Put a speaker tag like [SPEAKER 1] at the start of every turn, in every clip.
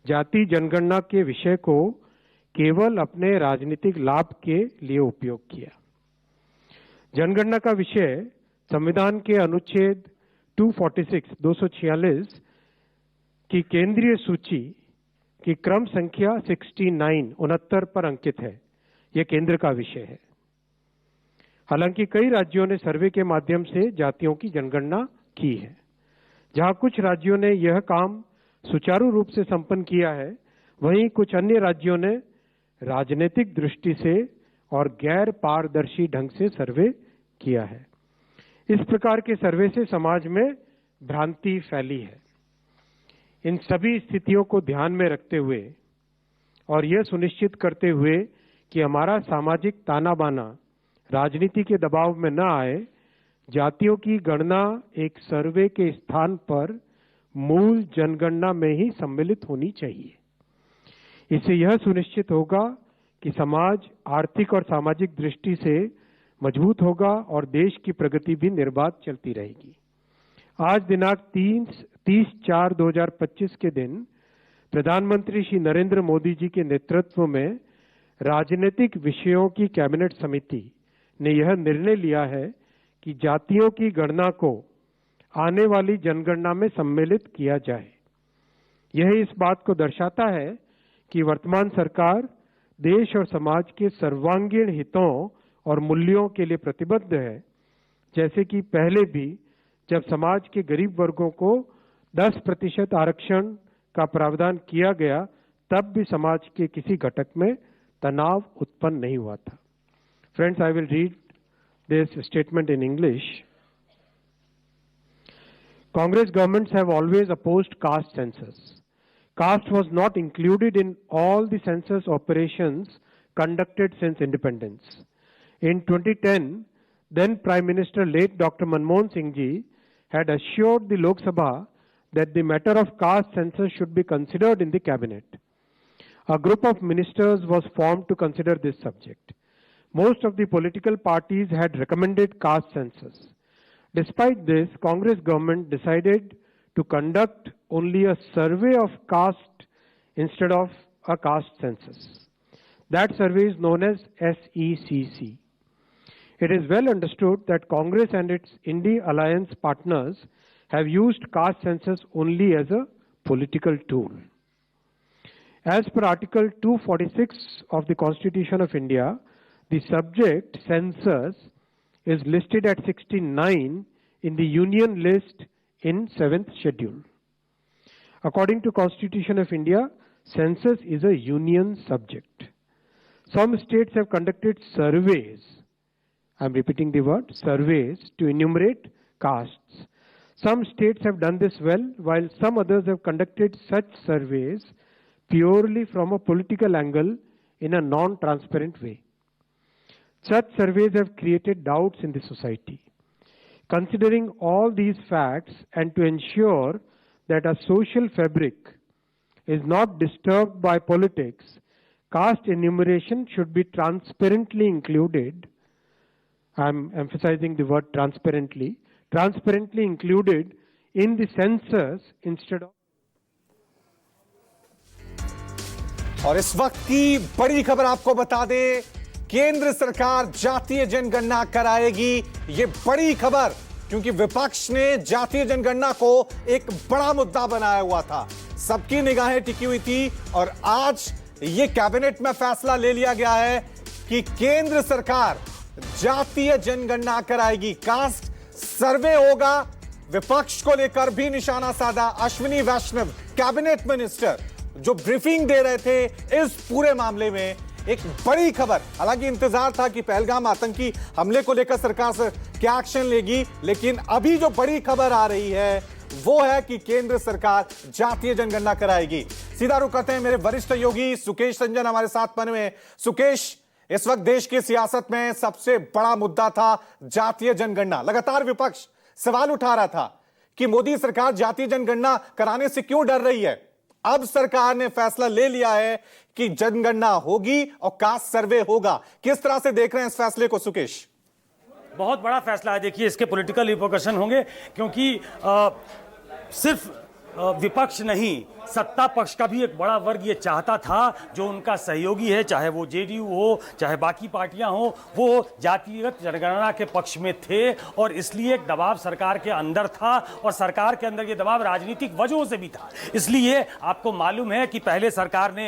[SPEAKER 1] जाति जनगणना के विषय को केवल अपने राजनीतिक लाभ के लिए उपयोग किया। जनगणना का विषय संविधान के अनुच्छेद 246 की केंद्रीय सूची की क्रम संख्या 69 पर अंकित है। यह केंद्र का विषय है। हालांकि कई राज्यों ने सर्वे के माध्यम से जातियों की जनगणना की है। जहां कुछ राज्यों ने यह काम सुचारू रूप से संपन्न किया है, वहीं कुछ अन्य राज्यों ने राजनीतिक दृष्टि से और गैर पारदर्शी ढंग से सर्वे किया है। इस प्रकार के सर्वे से समाज में भ्रांति फैली है। इन सभी स्थितियों को ध्यान में रखते हुए और यह सुनिश्चित करते हुए कि हमारा सामाजिक ताना बाना राजनीति के दबाव में न आए, जातियों की गणना एक सर्वे के स्थान पर मूल जनगणना में ही सम्मिलित होनी चाहिए। इससे यह सुनिश्चित होगा कि समाज आर्थिक और सामाजिक दृष्टि से मजबूत होगा और देश की प्रगति भी निर्बाध चलती रहेगी। आज दिनांक 30/4/2025 के दिन प्रधानमंत्री श्री नरेंद्र मोदी जी के नेतृत्व में राजनीतिक विषयों की कैबिनेट समिति ने यह निर्णय लिया है कि जातियों की गणना को आने वाली जनगणना में सम्मिलित किया जाए। यह इस बात को दर्शाता है कि वर्तमान सरकार देश और समाज के सर्वांगीण हितों और मूल्यों के लिए प्रतिबद्ध है। जैसे कि पहले भी जब समाज के गरीब वर्गों को 10% आरक्षण का प्रावधान किया गया, तब भी समाज के किसी घटक में तनाव उत्पन्न नहीं हुआ था। Friends, I will read this statement in English. Congress governments have always opposed caste census. Caste was not included in all the census operations conducted since independence. In 2010, then Prime Minister late Dr. Manmohan Singh ji had assured the Lok Sabha that the matter of caste census should be considered in the cabinet. A group of ministers was formed to consider this subject. Most of the political parties had recommended caste census. Despite this, Congress government decided to conduct only a survey of caste instead of a caste census. That survey is known as SECC. It is well understood that Congress and its India alliance partners have used caste census only as a political tool. As per Article 246 of the Constitution of India, the subject census is listed at 69 in the Union list in 7th schedule. According to Constitution of India, census is a union subject. Some states have conducted surveys, I am repeating the word, surveys to enumerate castes. Some states have done this well, while some others have conducted such surveys purely from a political angle in a non-transparent way. Such surveys have created doubts in the society. Considering all these facts and to ensure that a social fabric is not disturbed by politics, caste enumeration should be transparently included. I am emphasizing the word transparently included in the census instead of.
[SPEAKER 2] और इस वक्त की बड़ी खबर आपको बता दें, केंद्र सरकार जातीय जनगणना कराएगी। ये बड़ी खबर, क्योंकि विपक्ष ने जातीय जनगणना को एक बड़ा मुद्दा बनाया हुआ था, सबकी निगाहें टिकी हुई थी और आज ये कैबिनेट में फैसला ले लिया गया है कि केंद्र सरकार जातीय जनगणना कराएगी, कास्ट सर्वे होगा। विपक्ष को लेकर भी निशाना साधा अश्विनी वैष्णव, कैबिनेट मिनिस्टर, जो ब्रीफिंग दे रहे थे इस पूरे मामले में। एक बड़ी खबर, हालांकि इंतजार था कि पहलगाम आतंकी हमले को लेकर सरकार से क्या एक्शन लेगी, लेकिन अभी जो बड़ी खबर आ रही है वो है कि केंद्र सरकार जातीय जनगणना कराएगी। सीधा रुख करते हैं मेरे वरिष्ठ सहयोगी सुकेश रंजन हमारे साथ बने हुए। सुकेश, इस वक्त देश की सियासत में सबसे बड़ा मुद्दा था जातीय जनगणना। लगातार विपक्ष सवाल उठा रहा था कि मोदी सरकार जातीय जनगणना कराने से क्यों डर रही है। अब सरकार ने फैसला ले लिया है कि जनगणना होगी और कास्ट सर्वे होगा। किस तरह से देख रहे हैं इस फैसले को सुकेश?
[SPEAKER 3] बहुत बड़ा फैसला है। देखिए, इसके पॉलिटिकल रिपोर्कशन होंगे, क्योंकि सिर्फ विपक्ष नहीं, सत्ता पक्ष का भी एक बड़ा वर्ग ये चाहता था, जो उनका सहयोगी है, चाहे वो जेडीयू हो, चाहे बाकी पार्टियां हो, वो जातिगत जनगणना के पक्ष में थे और इसलिए एक दबाव सरकार के अंदर था और सरकार के अंदर ये दबाव राजनीतिक वजहों से भी था। इसलिए आपको मालूम है कि पहले सरकार ने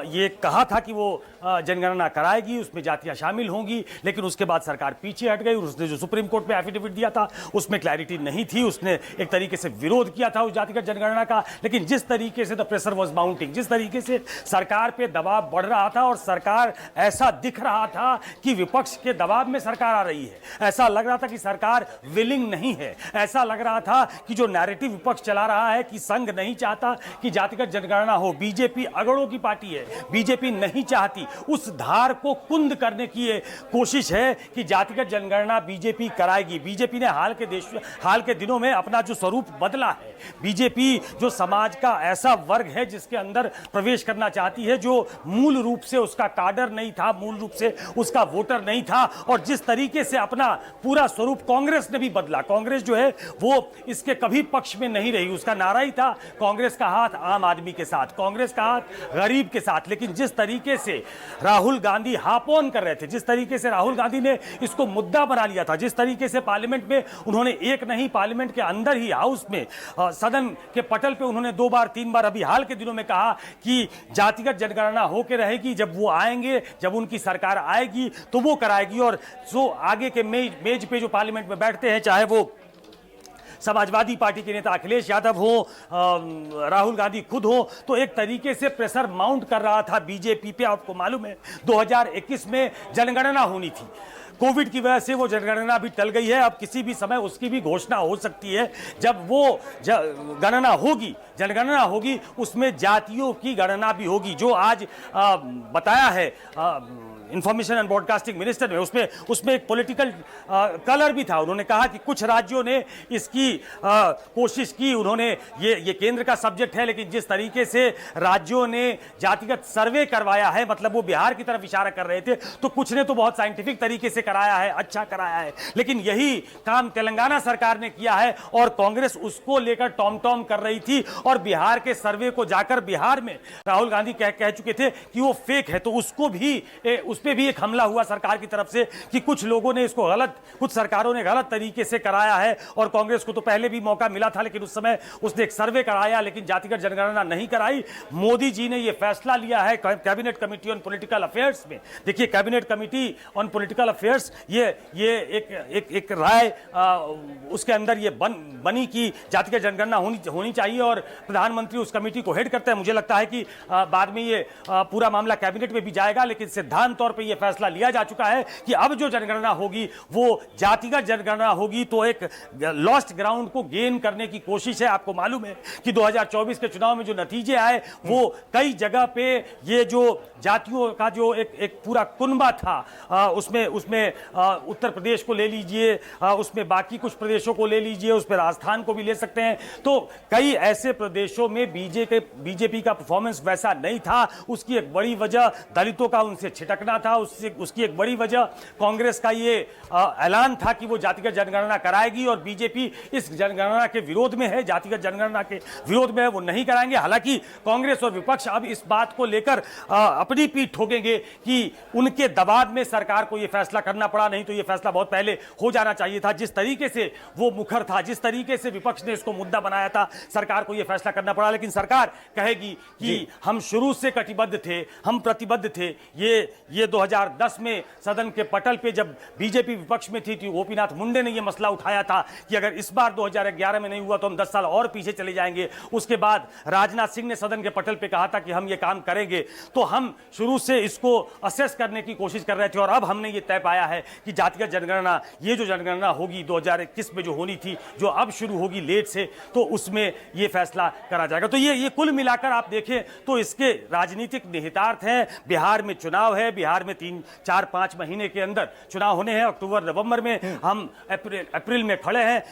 [SPEAKER 3] ये कहा था कि वो जनगणना कराएगी, उसमें जातियां शामिल होंगी, लेकिन उसके बाद सरकार पीछे हट गई और उसने जो सुप्रीम कोर्ट में एफिडेविट दिया था उसमें क्लैरिटी नहीं थी, उसने एक तरीके से विरोध किया था उस जातिगत जनगणना का। लेकिन जिस तरीके से द प्रेशर वाज माउंटिंग, जिस तरीके से सरकार पे दबाव बढ़ रहा था और सरकार ऐसा दिख रहा था कि विपक्ष के दबाव में सरकार आ रही है, ऐसा लग रहा था कि सरकार विलिंग नहीं है, ऐसा लग रहा था कि जो नैरेटिव विपक्ष चला रहा है कि संघ नहीं चाहता कि जातिगत जनगणना हो, बीजेपी अगड़ों की पार्टी है, बीजेपी नहीं चाहती, उस धार को कुंद करने की ये कोशिश है कि जातिगत जनगणना बीजेपी कराएगी। बीजेपी ने हाल के दिनों में अपना जो स्वरूप बदला है, बीजेपी जो समाज का ऐसा वर्ग है जिसके अंदर प्रवेश करना चाहती है, जो मूल रूप से उसका काडर नहीं था, मूल रूप से उसका वोटर नहीं था, और जिस तरीके से अपना पूरा स्वरूप कांग्रेस ने भी बदला। कांग्रेस जो है वो इसके कभी पक्ष में नहीं रही, उसका नारा ही था कांग्रेस का हाथ आम आदमी के साथ, कांग्रेस का हाथ गरीब के साथ। लेकिन जिस तरीके से राहुल गांधी हाफ ऑन कर रहे थे, जिस तरीके से राहुल गांधी ने इसको मुद्दा बना लिया था, जिस तरीके से पार्लियामेंट में उन्होंने एक नहीं, पार्लियामेंट के अंदर ही हाउस में सदन के पटल पे उन्होंने 2 बार 3 बार अभी हाल के दिनों में कहा कि जातिगत जनगणना होके रहेगी, जब वो आएंगे, जब उनकी सरकार आएगी तो वो कराएगी। और जो आगे के मेज पे जो पार्लियामेंट में बैठते हैं, चाहे वो समाजवादी पार्टी के नेता अखिलेश यादव हो, राहुल गांधी खुद हो, तो एक तरीके से प्रेशर माउंट कर रहा था बीजेपी पे। आपको मालूम है 2021 में जनगणना होनी थी, कोविड की वजह से वो जनगणना भी टल गई है, अब किसी भी समय उसकी भी घोषणा हो सकती है। जब वो गणना होगी, जनगणना होगी, उसमें जातियों की गणना भी होगी, जो आज बताया है इंफॉर्मेशन एंड ब्रॉडकास्टिंग मिनिस्टर ने, उसमें एक पॉलिटिकल कलर भी था। उन्होंने कहा कि कुछ राज्यों ने इसकी कोशिश की, उन्होंने ये केंद्र का सब्जेक्ट है, लेकिन जिस तरीके से राज्यों ने जातिगत सर्वे करवाया है, मतलब वो बिहार की तरफ इशारा कर रहे थे, तो कुछ ने तो बहुत साइंटिफिक तरीके से कराया है, अच्छा कराया है, लेकिन यही काम तेलंगाना सरकार ने किया है और कांग्रेस उसको लेकर टॉम टॉम कर रही थी। और बिहार के सर्वे को जाकर बिहार में राहुल गांधी कह चुके थे कि वो फेक है, तो उसको भी उस पर भी एक हमला हुआ सरकार की तरफ से कि कुछ लोगों ने इसको कुछ सरकारों ने गलत तरीके से कराया है। और कांग्रेस को तो पहले भी मौका मिला था, लेकिन उस समय उसने एक सर्वे कराया, लेकिन जातिगत जनगणना नहीं कराई। मोदी जी ने यह फैसला लिया है cabinet committee on political affairs में। देखिए, cabinet committee on political affairs ये एक राय उसके अंदर ये बनी कि जातिगत जनगणना होनी चाहिए और प्रधानमंत्री उस कमेटी को हेड करते हैं। मुझे लगता है कि बाद में ये पूरा मामला कैबिनेट में भी जाएगा, लेकिन सिद्धांत तौर पे ये फैसला लिया जा चुका है कि अब जो जनगणना होगी वो जातिगत जनगणना होगी। तो एक लॉस्ट ग्राउंड को गेन करने की कोशिश है। आपको मालूम है कि 2024 के चुनाव में जो नतीजे आए, वो कई जगह पे ये जो जातियों का जो एक पूरा कुनबा था, उसमें उत्तर प्रदेश को ले लीजिए, उसमें बाकी कुछ प्रदेशों को ले लीजिए, उसमें राजस्थान को भी ले सकते हैं। तो कई ऐसे प्रदेशों में बीजेपी का परफॉर्मेंस वैसा नहीं था। उसकी एक बड़ी वजह दलितों का उनसे छिटकना था, उसकी एक बड़ी वजह कांग्रेस का ये ऐलान था कि वो जातिगत जनगणना कराएगी और बीजेपी इस जनगणना के विरोध में है, जातिगत जनगणना के विरोध में है, वो नहीं कराएंगे। हालांकि कांग्रेस और विपक्ष अब इस बात को लेकर अपनी पीठ ठोकेंगे कि उनके दबाव में सरकार को यह फैसला करना पड़ा, नहीं तो यह फैसला बहुत पहले हो जाना चाहिए था। जिस तरीके से वो मुखर था, जिस तरीके से विपक्ष ने इसको मुद्दा बनाया था, सरकार को यह फैसला करना पड़ा। लेकिन सरकार कहेगी कि हम शुरू से कटिबद्ध थे, हम प्रतिबद्ध थे। ये 2010 में सदन के पटल पे जब बीजेपी विपक्ष में थी, गोपीनाथ मुंडे ने यह मसला उठाया था कि अगर इस बार 2011 में नहीं हुआ तो हम 10 साल और पीछे चले जाएंगे। उसके बाद राजनाथ सिंह ने सदन के पटल पे कहा था कि हम ये काम करेंगे। तो हम शुरू से इसको असेस करने की कोशिश कर रहे थे और अब हमने ये तय पाया है कि जातिगत जनगणना, ये जो जनगणना होगी 2021 में जो होनी थी, जो अब शुरू होगी लेट से, तो उसमें ये फैसला करा जाएगा। तो ये कुल मिलाकर आप देखें तो इसके राजनीतिक निहितार्थ हैं। बिहार में चुनाव है, बिहार में 3, 4, 5 महीने के अंदर चुनाव होने हैं। अक्टूबर नवंबर में हम अप्रैल में खड़े हैं।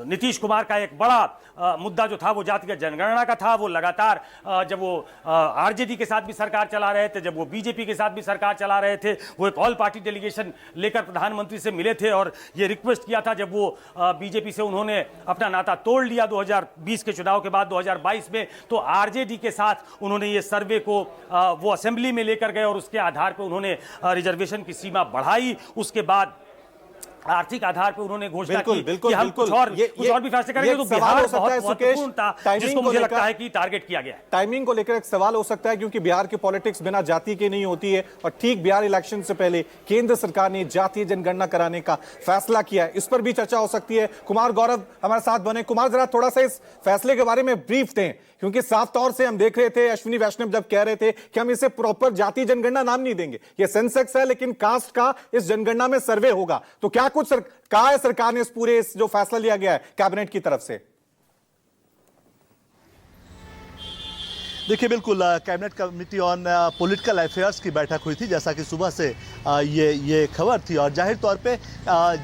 [SPEAKER 3] नीतीश कुमार का एक बड़ा मुद्दा जो था वो जातिगत जनगणना का था। वो लगातार जब वो आरजेडी के साथ भी सरकार चला रहे थे, जब वो बीजेपी के साथ भी सरकार चला रहे थे, वो एक ऑल पार्टी डेलीगेशन लेकर प्रधानमंत्री से मिले थे और ये रिक्वेस्ट किया था। जब वो बीजेपी से उन्होंने अपना नाता तोड़ लिया 2020 के चुनाव के बाद 2022 में, तो आरजेडी के साथ उन्होंने ये सर्वे को वो असेंबली में लेकर गए और उसके आधार पर उन्होंने रिजर्वेशन की सीमा बढ़ाई। उसके बाद आर्थिक आधार पर उन्होंने घोषणा की कि हम कुछ और भी फैसले करेंगे। तो बिहार बहुत महत्वपूर्ण था, जिसको मुझे लगता है कि टारगेट किया गया है।
[SPEAKER 2] टाइमिंग को लेकर एक सवाल हो सकता है, क्योंकि बिहार की पॉलिटिक्स बिना जाति के नहीं होती है और ठीक बिहार इलेक्शन से पहले केंद्र सरकार ने जातीय जनगणना कराने का फैसला किया है। इस पर भी चर्चा हो सकती है। कुमार गौरव हमारे साथ बने। कुमार, जरा थोड़ा सा इस फैसले के बारे में ब्रीफ दें, क्योंकि साफ तौर से हम देख रहे थे अश्विनी वैष्णव जब कह रहे थे कि हम इसे प्रॉपर जातीय जनगणना नाम नहीं देंगे, ये सेंसेक्स है, लेकिन कास्ट का इस जनगणना में सर्वे होगा। तो क्या कुछ कहा है सरकार ने इस पूरे जो फैसला लिया गया है कैबिनेट की तरफ से?
[SPEAKER 4] देखिए, बिल्कुल cabinet committee on political affairs की बैठक हुई थी, जैसा कि सुबह से ये खबर थी। और जाहिर तौर पे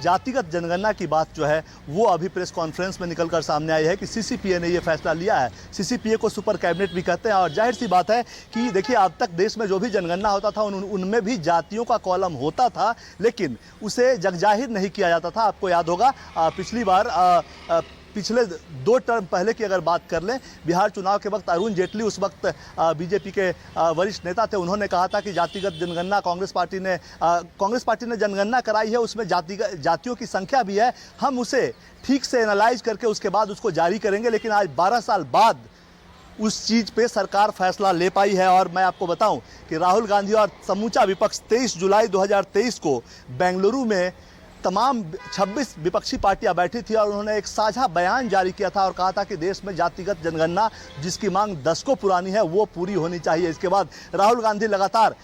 [SPEAKER 4] जातिगत जनगणना की बात जो है वो अभी प्रेस कॉन्फ्रेंस में निकलकर सामने आई है कि सीसीपीए ने ये फैसला लिया है। सीसीपीए को सुपर कैबिनेट भी कहते हैं। और जाहिर सी बात है कि देखिए, अब तक देश में जो भी जनगणना होता था उनमें भी जातियों का कॉलम होता था, लेकिन उसे जगजाहिर नहीं किया जाता था। आपको याद होगा पिछली बार पिछले 2 टर्म पहले की अगर बात कर लें, बिहार चुनाव के वक्त अरुण जेटली उस वक्त बीजेपी के वरिष्ठ नेता थे। उन्होंने कहा था कि जातिगत जनगणना कांग्रेस पार्टी ने जनगणना कराई है, उसमें जातियों की संख्या भी है, हम उसे ठीक से एनालाइज करके उसके बाद उसको जारी करेंगे। लेकिन आज 12 साल बाद उस चीज़ पे सरकार फैसला ले पाई है। और मैं आपको बताऊं कि राहुल गांधी और समूचा विपक्ष 23 जुलाई 2023 को बेंगलुरु में तमाम 26 विपक्षी पार्टियां बैठी थी और उन्होंने एक साझा बयान जारी किया था और कहा था कि देश में जातिगत जनगणना जिसकी मांग दशकों पुरानी है वो पूरी होनी चाहिए। इसके बाद राहुल गांधी लगातार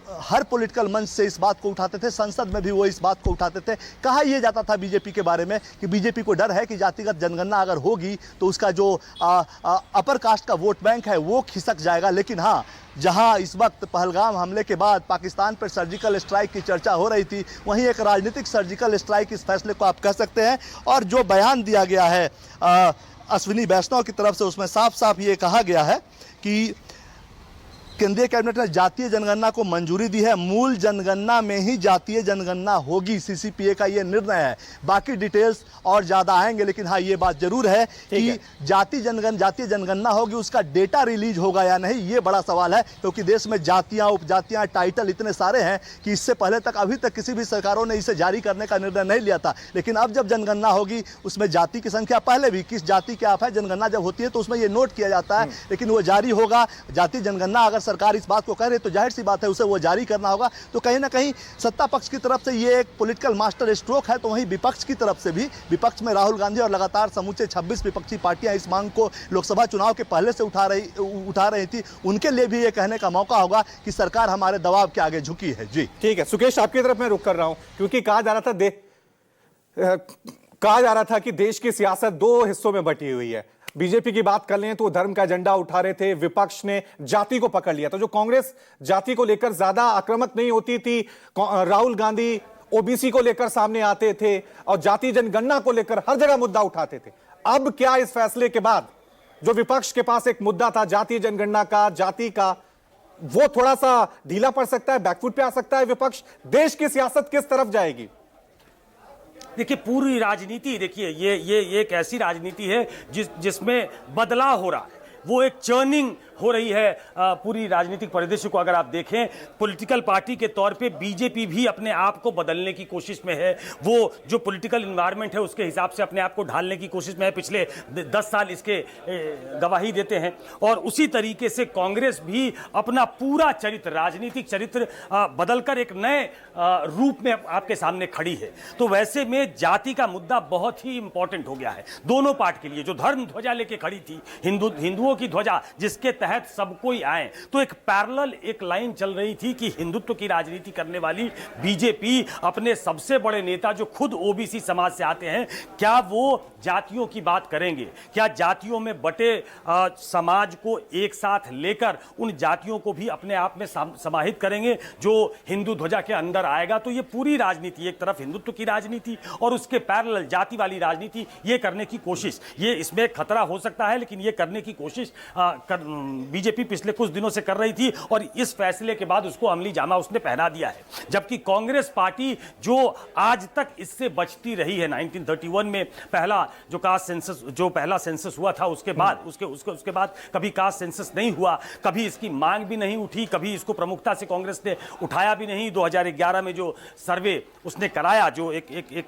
[SPEAKER 4] हर पॉलिटिकल मंच से इस बात को उठाते थे, संसद में भी वो इस बात को उठाते थे। कहा यह जाता था बीजेपी के बारे में कि बीजेपी को डर है कि जातिगत जनगणना अगर होगी तो उसका जो अपर कास्ट का वोट बैंक है वो खिसक जाएगा। लेकिन हाँ, जहां इस वक्त पहलगाम हमले के बाद पाकिस्तान पर सर्जिकल स्ट्राइक की चर्चा हो रही थी, वहीं एक राजनीतिक सर्जिकल स्ट्राइक इस फैसले को आप कह सकते हैं। और जो बयान दिया गया है अश्विनी वैष्णव की तरफ से, उसमें साफ साफ ये कहा गया है कि केंद्रीय कैबिनेट ने जातीय जनगणना को मंजूरी दी है, मूल जनगणना में ही जातीय जनगणना होगी। सीसीपीए का ये निर्णय है। बाकी डिटेल्स और ज्यादा आएंगे, लेकिन हाँ, ये बात जरूर है कि जातीय जनगणना होगी, उसका डेटा रिलीज होगा या नहीं, ये बड़ा सवाल है। क्योंकि देश में जातियां, उपजातियां, टाइटल इतने सारे हैं कि इससे पहले तक अभी तक किसी भी सरकारों ने इसे जारी करने का निर्णय नहीं लिया था। लेकिन अब जब जनगणना होगी उसमें जाति की संख्या, पहले भी किस जाति के आप है, जनगणना जब होती है तो उसमें ये नोट किया जाता है, लेकिन वो जारी होगा। जातीय जनगणना अगर सरकार इस बात को कह रही तो जाहिर सी बात है उसे वो जारी करना होगा। तो कहीं ना कहीं सत्ता पक्ष की तरफ से ये एक पॉलिटिकल मास्टर स्ट्रोक है, तो वहीं विपक्ष की तरफ से भी, विपक्ष में राहुल गांधी और लगातार समूचे 26 विपक्षी पार्टियां इस मांग को लोकसभा चुनाव के पहले से उठा रही थी, उनके लिए भी ये कहने का मौका होगा कि सरकार हमारे दबाव के आगे झुकी है। जी
[SPEAKER 2] ठीक है सुकेश, आपकी तरफ मैं रुक कर रहा हूं, क्योंकि कहा जा रहा था कि देश की सियासत 2 हिस्सों में बटी हुई है। बीजेपी की बात कर लें तो धर्म का एजेंडा उठा रहे थे, विपक्ष ने जाति को पकड़ लिया। तो जो कांग्रेस जाति को लेकर ज्यादा आक्रामक नहीं होती थी, राहुल गांधी ओबीसी को लेकर सामने आते थे और जाति जनगणना को लेकर हर जगह मुद्दा उठाते थे। अब क्या इस फैसले के बाद जो विपक्ष के पास एक मुद्दा था जातीय जनगणना का, जाति का, वो थोड़ा सा ढीला पड़ सकता है, बैकफुट पे आ सकता है विपक्ष? देश की सियासत किस तरफ जाएगी?
[SPEAKER 3] देखिए, पूरी राजनीति, देखिए ये एक ऐसी राजनीति है जिसमें बदलाव हो रहा है, वो एक चर्निंग हो रही है। पूरी राजनीतिक परिदृश्य को अगर आप देखें, पॉलिटिकल पार्टी के तौर पे बीजेपी भी अपने आप को बदलने की कोशिश में है। वो जो पॉलिटिकल एनवायरनमेंट है उसके हिसाब से अपने आप को ढालने की कोशिश में है। पिछले 10 साल इसके गवाही देते हैं। और उसी तरीके से कांग्रेस भी अपना पूरा चरित्र, राजनीतिक चरित्र बदलकर एक नए रूप में आपके सामने खड़ी है। तो वैसे में जाति का मुद्दा बहुत ही इंपॉर्टेंट हो गया है दोनों पार्ट के लिए। जो धर्म ध्वजा लेके खड़ी थी, हिंदुओं की ध्वजा, जिसके तहत सब कोई आए। तो एक पैरेलल एक लाइन चल रही थी कि हिंदुत्व की राजनीति करने वाली बीजेपी अपने सबसे बड़े नेता जो खुद ओबीसी समाज से आते हैं, क्या वो जातियों की बात करेंगे? क्या जातियों में बटे समाज को एक साथ लेकर उन जातियों को भी अपने आप में समाहित करेंगे जो हिंदू ध्वजा के अंदर आएगा? तो ये पूरी राजनीति, एक तरफ हिंदुत्व की राजनीति और उसके पैरेलल जाति वाली राजनीति, ये करने की कोशिश, ये इसमें खतरा हो सकता है, लेकिन ये करने की कोशिश बीजेपी पिछले कुछ दिनों से कर रही थी और इस फैसले के बाद उसको अमली जामा उसने पहना दिया है। जबकि कांग्रेस पार्टी जो आज तक इससे बचती रही है, 1931 में पहला जो कास्ट सेंसस, जो पहला सेंसस हुआ था, उसके बाद उसके बाद कभी कास्ट सेंसस नहीं हुआ, कभी इसकी मांग भी नहीं उठी, कभी इसको प्रमुखता से कांग्रेस ने उठाया भी नहीं। 2011 में जो सर्वे उसने कराया, जो एक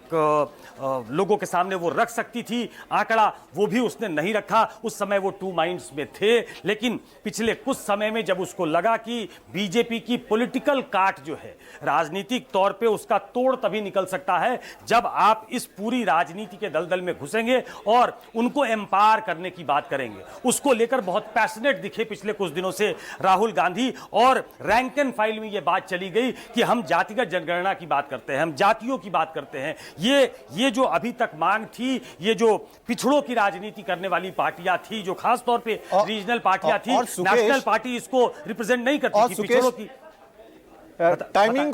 [SPEAKER 3] लोगों के सामने वो रख सकती थी आंकड़ा, वो भी उसने नहीं रखा। उस समय वो टू माइंड्स में थे। लेकिन पिछले कुछ समय में जब उसको लगा कि बीजेपी की पॉलिटिकल काट जो है, राजनीतिक तौर पे उसका तोड़ तभी निकल सकता है जब आप इस पूरी राजनीति के दलदल में घुसेंगे और उनको एम्पावर करने की बात करेंगे। उसको लेकर बहुत पैशनेट दिखे पिछले कुछ दिनों से राहुल गांधी, और रैंक एंड फाइल में यह बात चली गई कि हम जातिगत जनगणना की बात करते हैं, हम जातियों की बात करते हैं। ये जो अभी तक मांग थी, ये जो पिछड़ों की राजनीति करने वाली पार्टियां थी, जो खास तौर पे रीजनल पार्टियां थी, नेशनल पार्टी इसको रिप्रेजेंट नहीं करती थी, पिछड़ों की।
[SPEAKER 2] टाइमिंग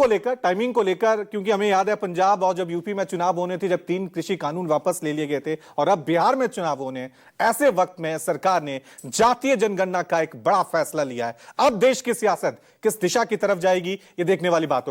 [SPEAKER 2] को लेकर क्योंकि हमें याद है पंजाब और जब यूपी में चुनाव होने थे, जब 3 कृषि कानून वापस ले लिए गए थे, और अब बिहार में चुनाव होने, ऐसे वक्त में सरकार ने जातीय जनगणना का एक बड़ा फैसला लिया है। अब देश की सियासत किस दिशा की तरफ जाएगी, ये देखने वाली बात होगी।